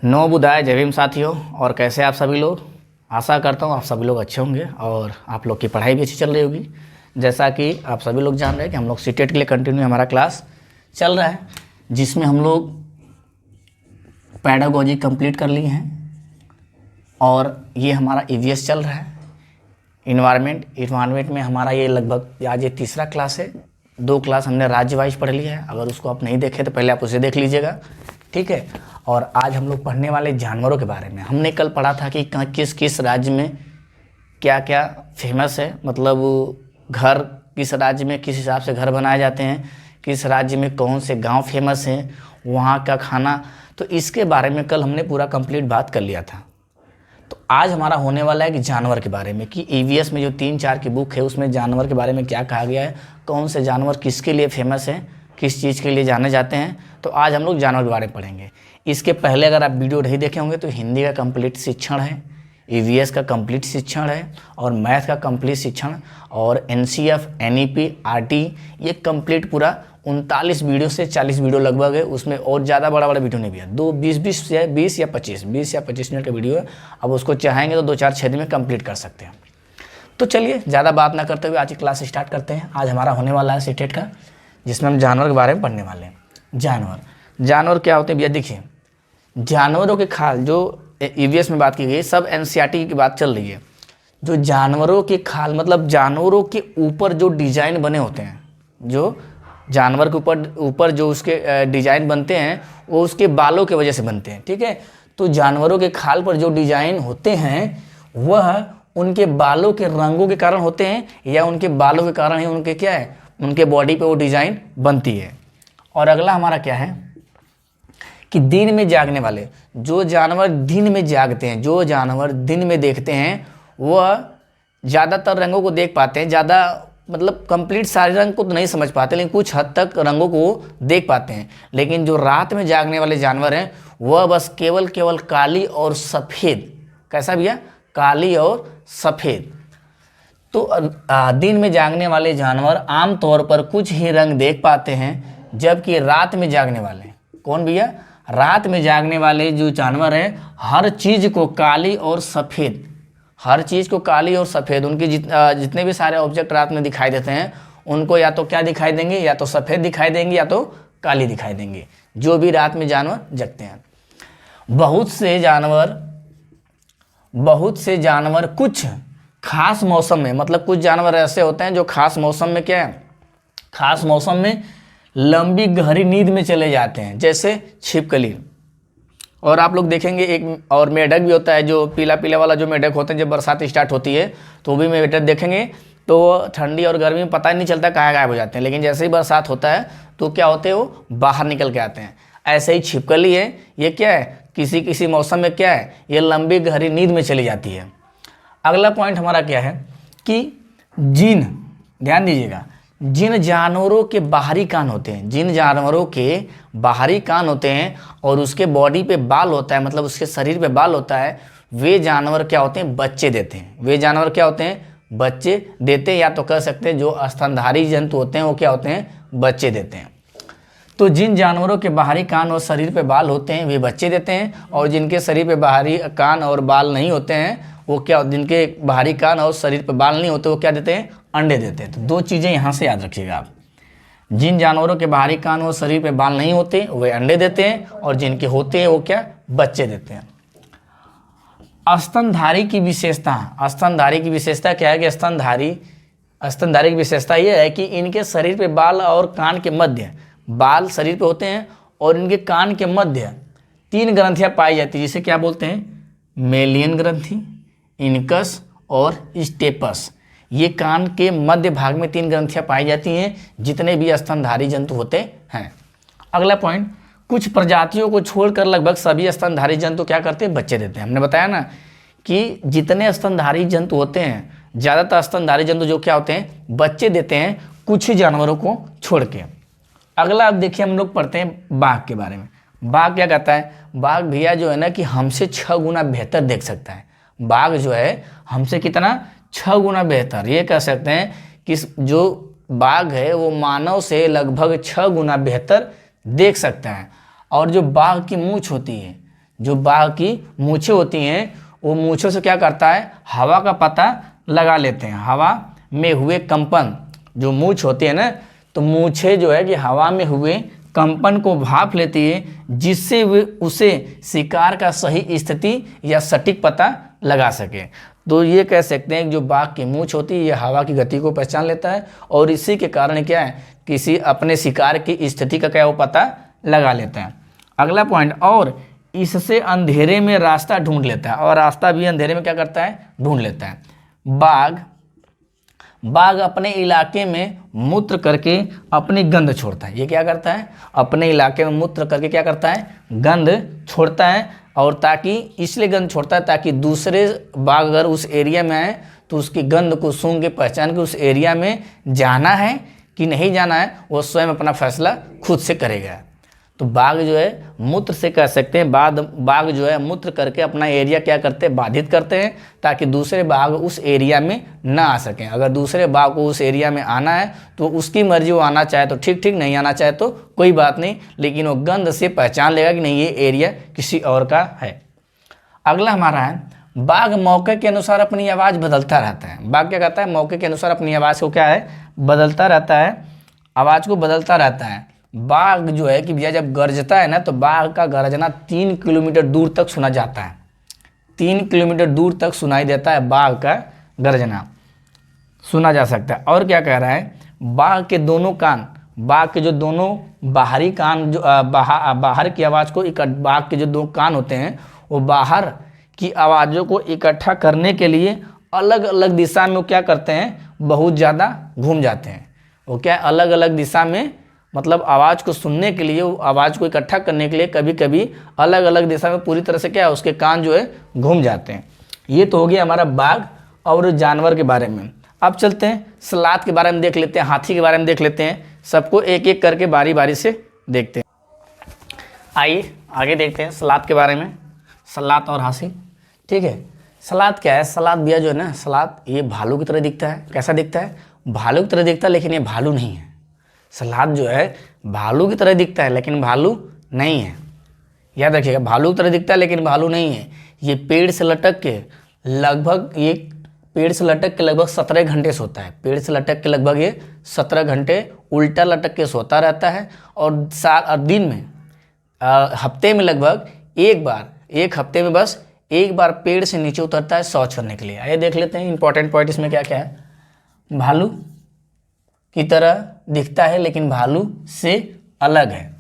नमो बुद्धाय, जय भीम साथियों। और कैसे आप सभी लोग? आशा करता हूँ आप सभी लोग अच्छे होंगे और आप लोग की पढ़ाई भी अच्छी चल रही होगी। जैसा कि आप सभी लोग जान रहे हैं कि हम लोग सीटेट के लिए कंटिन्यू हमारा क्लास चल रहा है, जिसमें हम लोग पैडागोजी कंप्लीट कर लिए हैं और ये हमारा ईवीएस चल रहा है। इन्वायरमेंट में हमारा ये लगभग आज ये तीसरा क्लास है। 2 क्लास हमने राज्य वाइज पढ़ लिया है। अगर उसको आप नहीं देखे तो पहले आप उसे देख लीजिएगा, ठीक है। और आज हम लोग पढ़ने वाले जानवरों के बारे में। हमने कल पढ़ा था कि किस किस राज्य में क्या क्या फेमस है, मतलब घर किस राज्य में किस हिसाब से घर बनाए जाते हैं, किस राज्य में कौन से गांव फेमस हैं, वहाँ का खाना। तो इसके बारे में कल हमने पूरा कंप्लीट बात कर लिया था। तो आज हमारा होने वाला है कि जानवर के बारे में, कि ईवीएस में जो 3-4 की बुक है उसमें जानवर के बारे में क्या कहा गया है, कौन से जानवर किसके लिए फेमस है, किस चीज़ के लिए जाने जाते हैं। तो आज हम लोग जानवर के बारे में पढ़ेंगे। इसके पहले अगर आप वीडियो नहीं देखे होंगे तो हिंदी का कंप्लीट शिक्षण है, ईवीएस का कंप्लीट शिक्षण है और मैथ का कंप्लीट शिक्षण और एनसीएफ, एनईपी, आरटी, ये कंप्लीट पूरा 39 वीडियो से 40 वीडियो लगभग है। उसमें और ज़्यादा बड़ा वीडियो नहीं भी है, 20 या 25 मिनट का वीडियो है। अब उसको चाहेंगे तो 2-4-6 दिन में कंप्लीट कर सकते हैं। तो चलिए ज़्यादा बात ना करते हुए आज की क्लास स्टार्ट करते हैं। आज हमारा होने वाला है सीटेट का, जिसमें हम जानवर के बारे में पढ़ने वाले हैं। जानवर क्या होते हैं भैया? देखिए, जानवरों के खाल जो ईवीएस में बात की गई, सब एनसीईआरटी की बात चल रही है। जो जानवरों के खाल मतलब जानवरों के ऊपर जो डिजाइन बने होते हैं, जो जानवर के ऊपर जो उसके डिजाइन बनते हैं वो उसके बालों की वजह से बनते हैं, ठीक है। तो जानवरों के खाल पर जो डिजाइन होते हैं वह उनके बालों के रंगों के कारण होते हैं या उनके बालों के कारण ही उनके क्या है, उनके बॉडी पे वो डिजाइन बनती है। और अगला हमारा क्या है कि दिन में जागने वाले जो जानवर दिन में जागते हैं, जो जानवर दिन में देखते हैं, वह ज़्यादातर रंगों को देख पाते हैं। ज़्यादा मतलब कंप्लीट सारे रंग को तो नहीं समझ पाते, लेकिन कुछ हद तक रंगों को देख पाते हैं। लेकिन जो रात में जागने वाले जानवर हैं वह बस केवल काली और सफ़ेद, कैसा भैया, काली और सफ़ेद। तो दिन में जागने वाले जानवर आमतौर पर कुछ ही रंग देख पाते हैं, जबकि रात में जागने वाले, कौन भैया, रात में जागने वाले जो जानवर हैं हर चीज़ को काली और सफ़ेद, हर चीज़ को काली और सफ़ेद, उनके जितने भी सारे ऑब्जेक्ट रात में दिखाई देते हैं उनको या तो क्या दिखाई देंगे, या तो सफ़ेद दिखाई देंगे या तो काली दिखाई देंगे, जो भी रात में जानवर जगते हैं। बहुत से जानवर कुछ खास मौसम में, मतलब कुछ जानवर ऐसे होते हैं जो खास मौसम में क्या है, खास मौसम में लंबी गहरी नींद में चले जाते हैं, जैसे छिपकली। और आप लोग देखेंगे एक और मेढक भी होता है, जो पीला वाला जो मेढक होते हैं, जब बरसात स्टार्ट होती है तो वो भी मेढक देखेंगे तो ठंडी और गर्मी में पता ही नहीं चलता कहाँ गायब हो जाते हैं, लेकिन जैसे ही बरसात होता है तो क्या होते हैं, वो बाहर निकल के आते हैं। ऐसे ही छिपकली है, ये क्या है, किसी मौसम में क्या है, ये लंबी गहरी नींद में चली जाती है। अगला पॉइंट हमारा क्या है कि जिन, ध्यान दीजिएगा, जिन जानवरों के बाहरी कान होते हैं, जिन जानवरों के बाहरी कान होते हैं और उसके बॉडी पे बाल होता है, मतलब उसके शरीर पे बाल होता है, वे जानवर क्या होते हैं, बच्चे देते हैं। वे जानवर क्या होते हैं, बच्चे देते हैं, या तो कह सकते हैं जो स्तनधारी जंतु होते हैं वो क्या होते हैं, बच्चे देते हैं। तो जिन जानवरों के बाहरी कान और शरीर पे बाल होते हैं वे बच्चे देते हैं, और जिनके शरीर पे बाहरी कान और बाल नहीं होते हैं वो क्या, जिनके बाहरी कान और शरीर पे बाल नहीं होते वो क्या देते हैं, अंडे देते हैं। तो 2 चीज़ें यहाँ से याद रखिएगा आप, जिन जानवरों के बाहरी कान और शरीर पे बाल नहीं होते वे अंडे देते हैं, और जिनके होते हैं वो क्या, बच्चे देते हैं। स्तनधारी की विशेषता क्या है कि स्तनधारी की विशेषता ये है कि इनके शरीर पे बाल और कान के मध्य, बाल शरीर पे होते हैं और इनके कान के मध्य 3 ग्रंथियाँ पाई जाती है, जिसे क्या बोलते हैं, मेलियन ग्रंथि, इनकस और स्टेपस। ये कान के मध्य भाग में 3 ग्रंथियाँ पाई जाती हैं जितने भी स्तनधारी जंतु होते हैं। अगला पॉइंट, कुछ प्रजातियों को छोड़कर लगभग सभी स्तनधारी जंतु क्या करते हैं, बच्चे देते हैं। हमने बताया ना कि जितने स्तनधारी जंतु होते हैं, ज़्यादातर स्तनधारी जंतु जो क्या होते हैं, बच्चे देते हैं, कुछ ही जानवरों को छोड़ के। अगला अब देखिए हम लोग पढ़ते हैं बाघ के बारे में। बाघ क्या कहता है, बाघ भैया जो है ना कि हमसे 6 गुना बेहतर देख सकता है। बाघ जो है हमसे कितना, 6 गुना बेहतर। ये कह सकते हैं कि जो बाघ है वो मानव से लगभग 6 गुना बेहतर देख सकता है। और जो बाघ की मूंछ होती है, जो बाघ की मूछें होती हैं वो मूछों से क्या करता है, हवा का पता लगा लेते हैं। हवा में हुए कंपन, जो मूछ होती है ना, तो मूछें जो है कि हवा में हुए कंपन को भाप लेती है, जिससे वे उसे शिकार का सही स्थिति या सटीक पता लगा सके। तो ये कह सकते हैं कि जो बाघ की मूछ होती है ये हवा की गति को पहचान लेता है और इसी के कारण क्या है, किसी अपने शिकार की स्थिति का क्या वो पता लगा लेता है। अगला पॉइंट, और इससे अंधेरे में रास्ता ढूंढ लेता है, और रास्ता भी अंधेरे में क्या करता है, ढूंढ लेता है। बाघ अपने इलाके में मूत्र करके अपनी गंध छोड़ता है। ये क्या करता है, अपने इलाके में मूत्र करके क्या करता है, गंध छोड़ता है। और ताकि इसलिए गंध छोड़ता है ताकि दूसरे बाघ अगर उस एरिया में आए तो उसकी गंध को सूंघ के पहचान के उस एरिया में जाना है कि नहीं जाना है वो स्वयं अपना फैसला खुद से करेगा। तो बाघ जो है मूत्र से कह सकते हैं, बाघ जो है मूत्र करके अपना एरिया क्या करते हैं, बाधित करते हैं, ताकि दूसरे बाघ उस एरिया में ना आ सकें। अगर दूसरे बाघ को उस एरिया में आना है तो उसकी मर्जी, वो आना चाहे तो ठीक ठीक, नहीं आना चाहे तो कोई बात नहीं, लेकिन वो गंध से पहचान लेगा कि नहीं ये एरिया किसी और का है। अगला हमारा है, बाघ मौके के अनुसार अपनी आवाज़ बदलता रहता है। बाघ क्या करता है, मौके के अनुसार अपनी आवाज़ को क्या है, बदलता रहता है, आवाज़ को बदलता रहता है। बाघ जो है कि भैया जब गरजता है ना तो बाघ का गरजना 3 किलोमीटर दूर तक सुना जाता है। 3 किलोमीटर दूर तक सुनाई देता है बाघ का गरजना, सुना जा सकता है। और क्या कह रहा है, बाघ के दोनों कान, बाघ के जो दोनों बाहरी कान, जो बाहर की आवाज़ को बाघ के जो 2 कान होते हैं वो बाहर की आवाज़ों को इकट्ठा करने के लिए अलग अलग दिशा में वो क्या करते हैं, बहुत ज़्यादा घूम जाते हैं। वो क्या अलग अलग दिशा में, मतलब आवाज़ को सुनने के लिए, आवाज़ को इकट्ठा करने के लिए कभी कभी अलग अलग दिशा में पूरी तरह से क्या है उसके कान जो है घूम जाते हैं। ये तो हो गया हमारा बाघ और जानवर के बारे में। अब चलते हैं सलाद के बारे में देख लेते हैं, हाथी के बारे में देख लेते हैं, सबको एक एक करके बारी बारी से देखते हैं। आइए आगे देखते हैं सलाद के बारे में, सलाद और हाथी। ठीक है, सलाद क्या है, सलाद भैया जो है ना, सलाद ये भालू की तरह दिखता है। कैसा दिखता है, भालू की तरह दिखता है, लेकिन ये भालू नहीं है। सलाद जो है भालू की तरह दिखता है लेकिन भालू नहीं है, याद रखिएगा, भालू की तरह दिखता है लेकिन भालू नहीं है। ये पेड़ से लटक के लगभग 17 घंटे सोता है। पेड़ से लटक के लगभग ये 17 घंटे उल्टा लटक के सोता रहता है। और दिन में हफ्ते में लगभग एक हफ्ते में बस एक बार पेड़ से नीचे उतरता है शौच करने के लिए। आइए देख लेते हैं इंपॉर्टेंट पॉइंट इसमें क्या क्या है। भालू की तरह दिखता है लेकिन भालू से अलग है।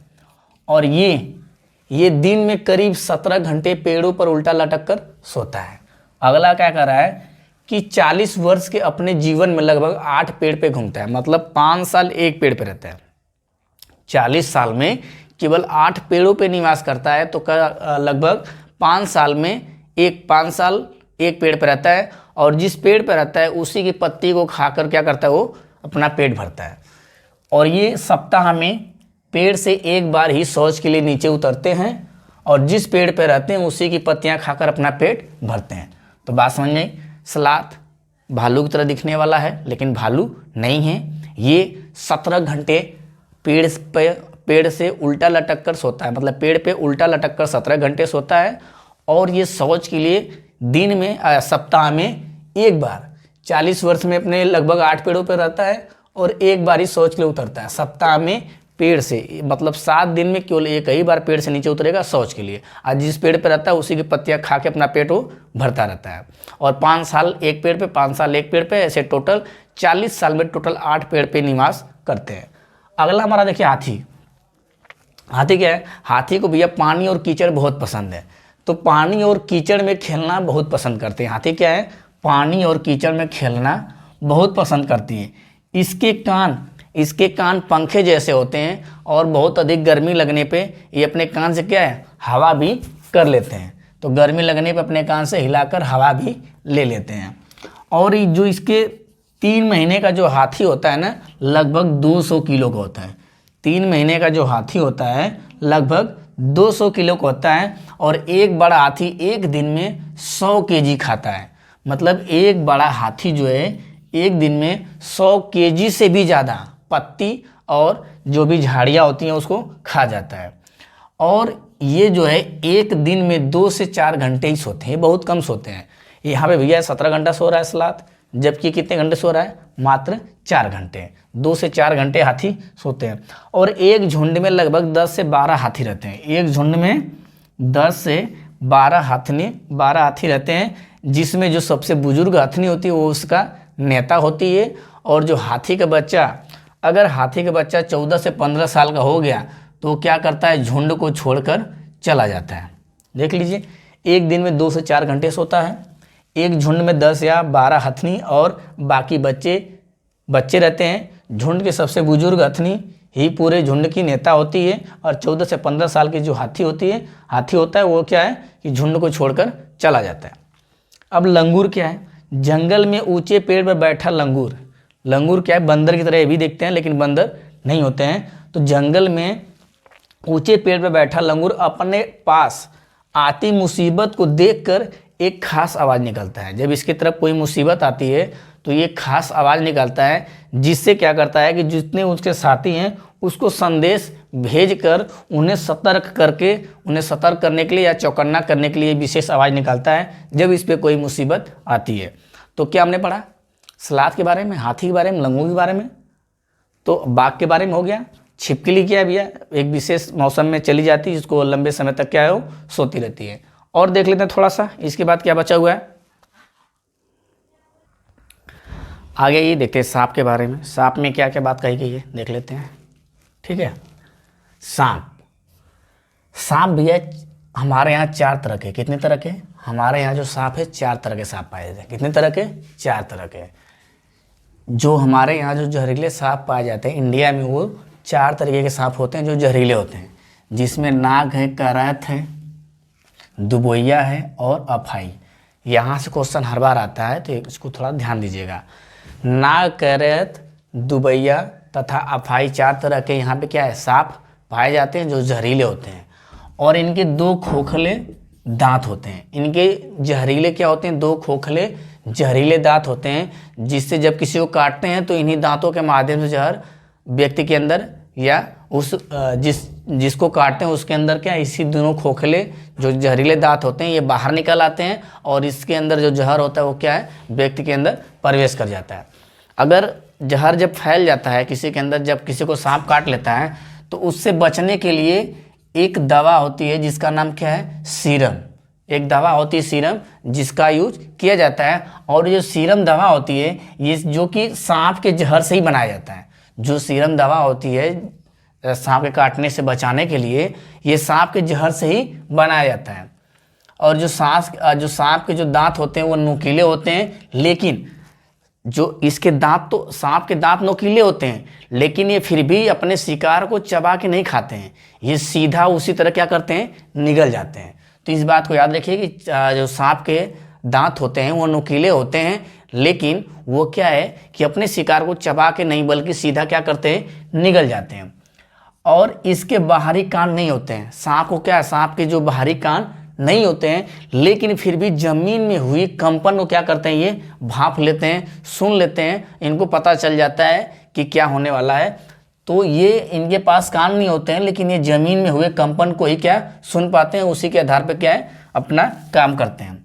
और ये दिन में करीब 17 घंटे पेड़ों पर उल्टा लटक कर सोता है। अगला क्या कर रहा है कि 40 वर्ष के अपने जीवन में लगभग 8 पेड़ पे घूमता है, मतलब 5 साल एक पेड़ पे रहता है। 40 साल में केवल 8 पेड़ों पे निवास करता है, तो लगभग 5 साल में 5 साल एक पेड़ पे रहता है। और जिस पेड़ पे रहता है उसी की पत्ती को खाकर क्या करता है, वो अपना पेट भरता है। और ये सप्ताह में पेड़ से एक बार ही शौच के लिए नीचे उतरते हैं, और जिस पेड़ पे रहते हैं उसी की पत्तियां खाकर अपना पेट भरते हैं। तो बात समझ गई, सलाद भालू की तरह दिखने वाला है लेकिन भालू नहीं है। ये 17 घंटे पेड़ से उल्टा लटक कर सोता है, मतलब पेड़ पे उल्टा लटक कर 17 घंटे सोता है। और ये शौच के लिए दिन में सप्ताह में एक बार, 40 वर्ष में अपने लगभग 8 पेड़ों पर रहता है और एक बार ही शौच के लिए उतरता है। सप्ताह में पेड़ से, मतलब 7 दिन में केवल एक ही बार पेड़ से नीचे उतरेगा शौच के लिए। आज जिस पेड़ पे रहता है उसी की पत्तियां खा के अपना पेट वो भरता रहता है। और 5 साल एक पेड़ पे, 5 साल एक पेड़ पे, ऐसे टोटल 40 साल में टोटल 8 पेड़ पे निवास करते हैं। अगला हमारा देखिए हाथी। हाथी क्या है, हाथी को भैया पानी और कीचड़ बहुत पसंद है। तो पानी और कीचड़ में खेलना बहुत पसंद करते हैं। हाथी क्या है, पानी और कीचड़ में खेलना बहुत पसंद करती है। इसके कान पंखे जैसे होते हैं और बहुत अधिक गर्मी लगने पे ये अपने कान से क्या है, हवा भी कर लेते हैं। तो गर्मी लगने पे अपने कान से हिलाकर हवा भी ले लेते हैं। और ये जो इसके 3 महीने का जो हाथी होता है ना, लगभग 200 किलो का होता है। 3 महीने का जो हाथी होता है लगभग 200 किलो का होता है। और एक बड़ा हाथी एक दिन में 100 केजी खाता है। मतलब एक बड़ा हाथी जो है एक दिन में 100 केजी से भी ज़्यादा पत्ती और जो भी झाड़ियाँ होती हैं उसको खा जाता है। और ये जो है एक दिन में 2 से 4 घंटे ही सोते हैं, ये बहुत कम सोते हैं। यहाँ पे भैया 17 घंटा सो रहा है सलात, जबकि कितने घंटे सो रहा है, मात्र 4 घंटे। 2 से 4 घंटे हाथी सोते हैं। और एक झुंड में लगभग 10 से 12 हाथी रहते हैं। एक झुंड में 10 से 12 हाथी रहते हैं, जिसमें जो सबसे बुजुर्ग हथनी होती है वो उसका नेता होती है। और जो हाथी का बच्चा, अगर हाथी का बच्चा 14 से 15 साल का हो गया तो क्या करता है, झुंड को छोड़कर चला जाता है। देख लीजिए, एक दिन में 2 से 4 घंटे सोता है। एक झुंड में 10 या 12 हथनी और बाकी बच्चे रहते हैं। झुंड के सबसे बुजुर्ग हथनी ही पूरे झुंड की नेता होती है। और 14 से 15 साल की जो हाथी होता है वो क्या है कि झुंड को छोड़कर चला जाता है। अब लंगूर क्या है, जंगल में ऊंचे पेड़ पर बैठा लंगूर क्या है, बंदर की तरह ये भी देखते हैं लेकिन बंदर नहीं होते हैं। तो जंगल में ऊंचे पेड़ पर बैठा लंगूर अपने पास आती मुसीबत को देखकर एक खास आवाज़ निकलता है। जब इसकी तरफ कोई मुसीबत आती है तो ये खास आवाज़ निकालता है, जिससे क्या करता है कि जितने उसके साथी हैं उसको संदेश भेजकर उन्हें सतर्क करने के लिए या चौकन्ना करने के लिए विशेष आवाज़ निकालता है जब इस पर कोई मुसीबत आती है। तो क्या हमने पढ़ा, सलाद के बारे में, हाथी के बारे में, लंगूर के बारे में, तो बाघ के बारे में हो गया। छिपकली क्या है भैया, एक विशेष मौसम में चली जाती है, जिसको लंबे समय तक क्या है वो सोती रहती है। और देख लेते हैं थोड़ा सा, इसके बाद क्या बचा हुआ है आगे, ये देखते हैं सांप के बारे में। सांप में क्या क्या बात कही गई है देख लेते हैं, ठीक है। सांप भैया हमारे यहाँ 4 तरह के, कितने तरह के, हमारे यहाँ जो सांप है 4 तरह के सांप पाए जाते हैं। कितने तरह के, 4 तरह के। जो हमारे यहाँ जो जहरीले सांप पाए जाते हैं इंडिया में, वो 4 तरीके के सांप होते हैं जो जहरीले होते हैं, जिसमें नाग है, करैत है, दुबोइया है और अफाई। यहाँ से क्वेश्चन हर बार आता है तो इसको थोड़ा ध्यान दीजिएगा। नाग, करैत, दुबैया तथा अफाई 4 तरह के यहाँ पे क्या है, सांप पाए जाते हैं जो जहरीले होते हैं। और इनके 2 खोखले दांत होते हैं। इनके जहरीले क्या होते हैं, 2 खोखले जहरीले दांत होते हैं, जिससे जब किसी को काटते हैं तो इन्हीं दांतों के माध्यम से जहर व्यक्ति के अंदर या उस जिसको काटते हैं उसके अंदर क्या, इसी दोनों खोखले जो जहरीले दांत होते हैं ये बाहर निकल आते हैं और इसके अंदर जो जहर होता है वो क्या है, व्यक्ति के अंदर प्रवेश कर जाता है। अगर जहर जब फैल जाता है किसी के अंदर, जब किसी को सांप काट लेता है तो उससे बचने के लिए एक दवा होती है जिसका नाम क्या है, सीरम। एक दवा होती है सीरम, जिसका यूज किया जाता है। और जो सीरम दवा होती है ये जो कि सांप के जहर से ही बनाया जाता है। जो सीरम दवा होती है सांप के काटने से बचाने के लिए, ये सांप के जहर से ही बनाया जाता है। और जो सांप के जो दांत होते हैं वो नुकीले होते हैं, लेकिन जो इसके दांत, तो सांप के दांत नुकीले होते हैं लेकिन ये फिर भी अपने शिकार को चबा के नहीं खाते हैं, ये सीधा उसी तरह क्या करते हैं, निगल जाते हैं। तो इस बात को याद रखिए कि जो सांप के दांत होते हैं वो नुकीले होते हैं, लेकिन वो क्या है कि अपने शिकार को चबा के नहीं बल्कि सीधा क्या करते हैं, निगल जाते हैं। और इसके बाहरी कान नहीं होते हैं। सांप को क्या है, सांप के जो बाहरी कान नहीं होते हैं, लेकिन फिर भी जमीन में हुई कंपन को क्या करते हैं, ये भांप लेते हैं, सुन लेते हैं, इनको पता चल जाता है कि क्या होने वाला है। तो ये इनके पास कान नहीं होते हैं, लेकिन ये जमीन में हुए कंपन को ही क्या सुन पाते हैं, उसी के आधार पर क्या है अपना काम करते हैं।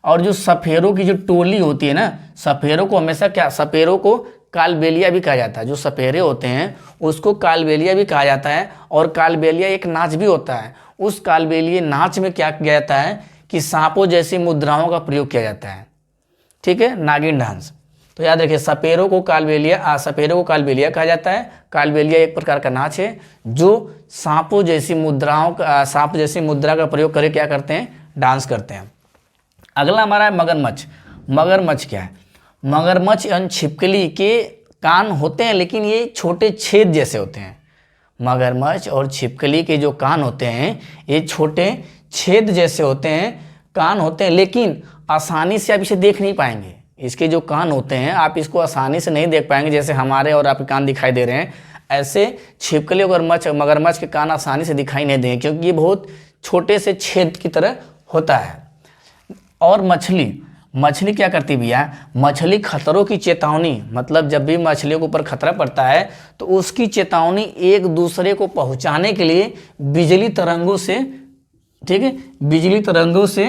और जो सफेरों की जो टोली होती है ना, सफेरों को हमेशा क्या, सपेरों को कालबेलिया भी कहा जाता है। जो सपेरे होते हैं उसको कालबेलिया भी कहा जाता है। और कालबेलिया एक नाच भी होता है। उस कालबेलिया नाच में क्या किया जाता है कि सांपों जैसी मुद्राओं का प्रयोग किया जाता है, ठीक है, नागिन डांस। तो याद रखिए, सपेरों को कालबेलिया कहा जाता है। कालबेलिया एक प्रकार का नाच है जो सांप जैसी मुद्रा का प्रयोग करके क्या करते हैं, डांस करते हैं। अगला हमारा है मगरमच्छ। मगरमच्छ क्या है, मगरमच्छ यानी छिपकली के कान होते हैं लेकिन ये छोटे छेद जैसे होते हैं। मगरमच्छ और छिपकली के जो कान होते हैं ये छोटे छेद जैसे होते हैं, कान होते हैं, लेकिन आसानी से आप इसे देख नहीं पाएंगे। इसके जो कान होते हैं आप इसको आसानी से नहीं देख पाएंगे, जैसे हमारे और आपके कान दिखाई दे रहे हैं, ऐसे छिपकली और मगरमच्छ के कान आसानी से दिखाई नहीं देंगे, क्योंकि ये बहुत छोटे से छेद की तरह होता है। और मछली क्या करती भैया, मछली खतरों की चेतावनी, मतलब जब भी मछलियों के ऊपर खतरा पड़ता है तो उसकी चेतावनी एक दूसरे को पहुंचाने के लिए बिजली तरंगों से ठीक है, बिजली तरंगों से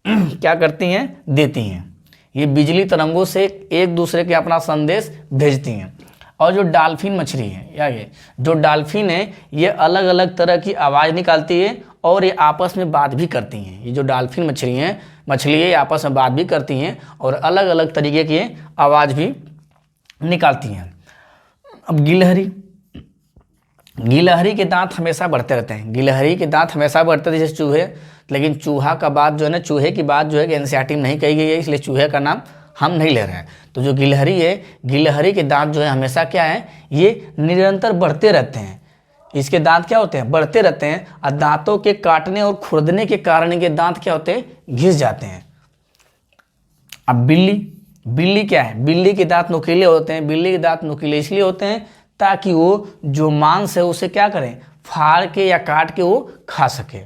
क्या करती हैं, देती हैं। ये बिजली तरंगों से एक दूसरे के अपना संदेश भेजती हैं। और जो डॉल्फिन मछली है, या ये जो डॉल्फिन है, ये अलग अलग तरह की आवाज़ निकालती है और ये आपस में बात भी करती हैं। ये जो डॉल्फिन मछली है ये आपस में बात भी करती हैं और अलग अलग तरीके की आवाज़ भी निकालती हैं। अब गिलहरी के दांत हमेशा बढ़ते रहते हैं। गिलहरी के दांत हमेशा बढ़ते रहते हैं जैसे चूहे, लेकिन चूहा का बात जो है ना, चूहे की बात जो है कि एनसीईआरटी में नहीं कही गई है, इसलिए चूहे का नाम हम नहीं ले रहे हैं। तो जो गिलहरी है, गिलहरी के दांत जो है हमेशा क्या है, ये निरंतर बढ़ते रहते हैं। इसके दांत क्या होते हैं, बढ़ते रहते हैं। और दांतों के काटने और खुरदने के कारण इनके दांत क्या होते हैं, घिस जाते हैं। अब बिल्ली क्या है, बिल्ली के दांत नुकीले होते हैं। बिल्ली के दांत नुकीले इसलिए होते हैं ताकि वो जो मांस है उसे क्या करें, फाड़ के या काट के वो खा सके।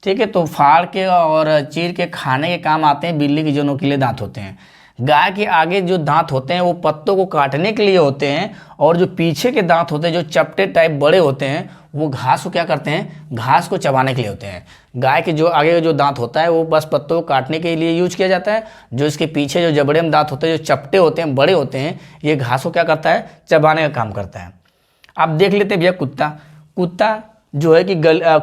ठीक है, तो फाड़ के और चीर के खाने के काम आते हैं बिल्ली के जो नुकीले दांत होते हैं। गाय के आगे जो दांत होते हैं वो पत्तों को काटने के लिए होते हैं, और जो पीछे के दांत होते हैं जो चपटे टाइप बड़े होते हैं वो घास को क्या करते हैं, घास को चबाने के लिए होते हैं। गाय के जो आगे जो दांत होता है वो बस पत्तों को काटने के लिए यूज किया जाता है। जो इसके पीछे जो जबड़े में दांत होते हैं जो चपटे होते हैं, बड़े होते हैं, ये घास को क्या करता है, चबाने का काम करता है। आप देख लेते हैं भैया कुत्ता जो है कि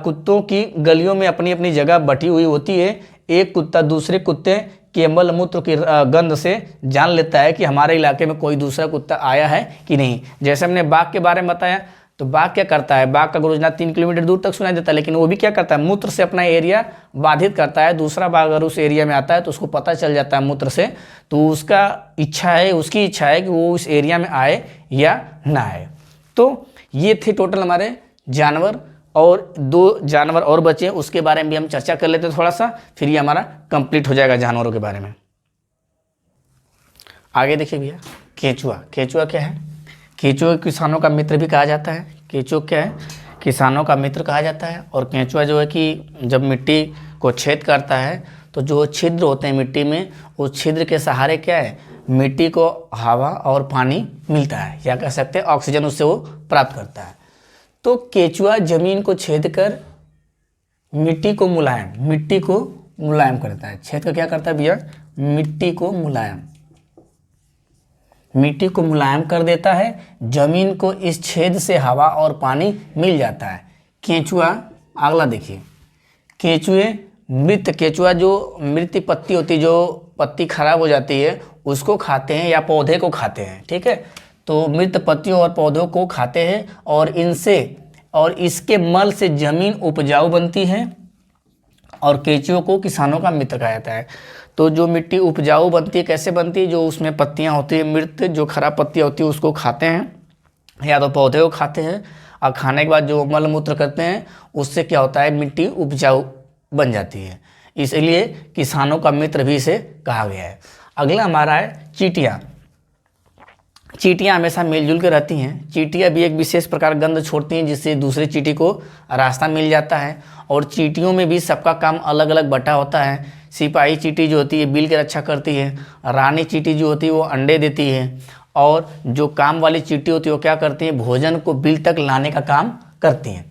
कुत्तों की गलियों में अपनी अपनी जगह बटी हुई होती है। एक कुत्ता दूसरे कुत्ते के मल मूत्र की गंध से जान लेता है कि हमारे इलाके में कोई दूसरा कुत्ता आया है कि नहीं। जैसे हमने बाघ के बारे में बताया, तो बाघ क्या करता है, बाघ का गुरुजना 3 किलोमीटर दूर तक सुनाई देता है, लेकिन वो भी क्या करता है, मूत्र से अपना एरिया बाधित करता है। दूसरा बाघ अगर उस एरिया में आता है तो उसको पता चल जाता है मूत्र से, तो उसकी इच्छा है कि वो उस एरिया में आए या ना आए। तो ये थे टोटल हमारे जानवर, और 2 जानवर और बचे, उसके बारे में भी हम चर्चा कर लेते हैं थोड़ा सा, फिर ये हमारा कंप्लीट हो जाएगा जानवरों के बारे में। आगे देखिए भैया, केंचुआ क्या है, केंचुआ किसानों का मित्र भी कहा जाता है। केंचुआ क्या है, किसानों का मित्र कहा जाता है। और केंचुआ जो है कि जब मिट्टी को छेद करता है तो जो छिद्र होते हैं मिट्टी में, उस छिद्र के सहारे क्या है, मिट्टी को हवा और पानी मिलता है, या कह सकते हैं ऑक्सीजन उससे वो प्राप्त करता है। तो केंचुआ जमीन को छेद कर मिट्टी को मुलायम करता है। छेद कर क्या करता है भैया, मिट्टी को मुलायम कर देता है। जमीन को इस छेद से हवा और पानी मिल जाता है। केंचुआ, अगला देखिए, केंचुआ जो मृत पत्ती होती है, जो पत्ती खराब हो जाती है उसको खाते हैं या पौधे को खाते हैं। ठीक है, तो मृत पत्तियों और पौधों को खाते हैं, और इसके मल से जमीन उपजाऊ बनती है, और केंचुओं को किसानों का मित्र कहा जाता है। तो जो मिट्टी उपजाऊ बनती है, कैसे बनती है, जो उसमें पत्तियां होती है मृत, जो खराब पत्तियां होती है उसको खाते हैं, या तो पौधे को खाते हैं, और खाने के बाद जो मल मूत्र करते हैं उससे क्या होता है, मिट्टी उपजाऊ बन जाती है। इसलिए किसानों का मित्र भी इसे कहा गया है। अगला हमारा है चींटियाँ हमेशा मिलजुल के रहती हैं। चींटियाँ भी एक विशेष प्रकार गंध छोड़ती हैं जिससे दूसरे चींटी को रास्ता मिल जाता है। और चींटियों में भी सबका काम अलग अलग बटा होता है। सिपाही चींटी जो होती है बिल की रक्षा करती है। रानी चींटी जो होती है वो अंडे देती है। और जो काम वाली चींटी होती है वो क्या करती है, भोजन को बिल तक लाने का काम करती हैं।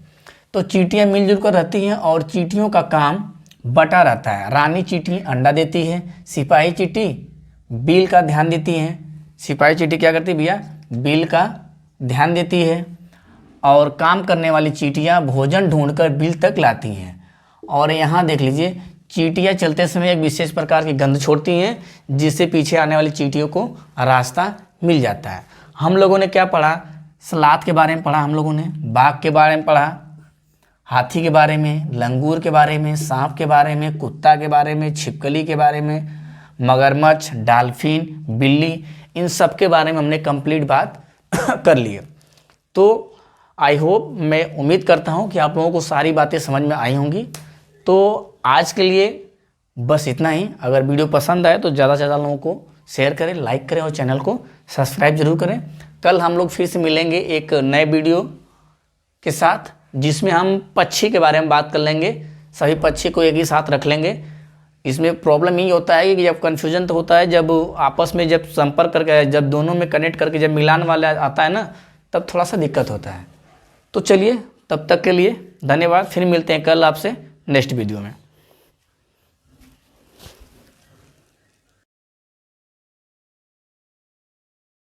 तो चींटियाँ मिलजुल कर रहती हैं और चींटियों का काम बटा रहता है। रानी चींटी अंडा देती है, सिपाही चींटी बिल का ध्यान देती है। सिपाही चींटी क्या करती है भैया, बिल का ध्यान देती है। और काम करने वाली चींटियाँ भोजन ढूंढकर बिल तक लाती हैं। और यहाँ देख लीजिए, चींटियाँ चलते समय एक विशेष प्रकार की गंध छोड़ती हैं जिससे पीछे आने वाली चींटियों को रास्ता मिल जाता है। हम लोगों ने क्या पढ़ा, सलाद के बारे में पढ़ा, हम लोगों ने बाघ के बारे में पढ़ा, हाथी के बारे में, लंगूर के बारे में, सांप के बारे में, कुत्ता के बारे में, छिपकली के बारे में, मगरमच्छ, डॉल्फिन, बिल्ली, इन सब के बारे में हमने कंप्लीट बात कर ली है। तो आई होप, मैं उम्मीद करता हूँ कि आप लोगों को सारी बातें समझ में आई होंगी। तो आज के लिए बस इतना ही। अगर वीडियो पसंद आए तो ज़्यादा से ज़्यादा लोगों को शेयर करें, लाइक करें और चैनल को सब्सक्राइब जरूर करें। कल हम लोग फिर से मिलेंगे एक नए वीडियो के साथ जिसमें हम पक्षी के बारे में बात कर लेंगे। सभी पक्षी को एक ही साथ रख लेंगे। इसमें प्रॉब्लम यही होता है कि जब कन्फ्यूजन तो होता है जब आपस में जब संपर्क करके, जब दोनों में कनेक्ट करके जब मिलान वाला आता है ना, तब थोड़ा सा दिक्कत होता है। तो चलिए, तब तक के लिए धन्यवाद। फिर मिलते हैं कल आपसे नेक्स्ट वीडियो में।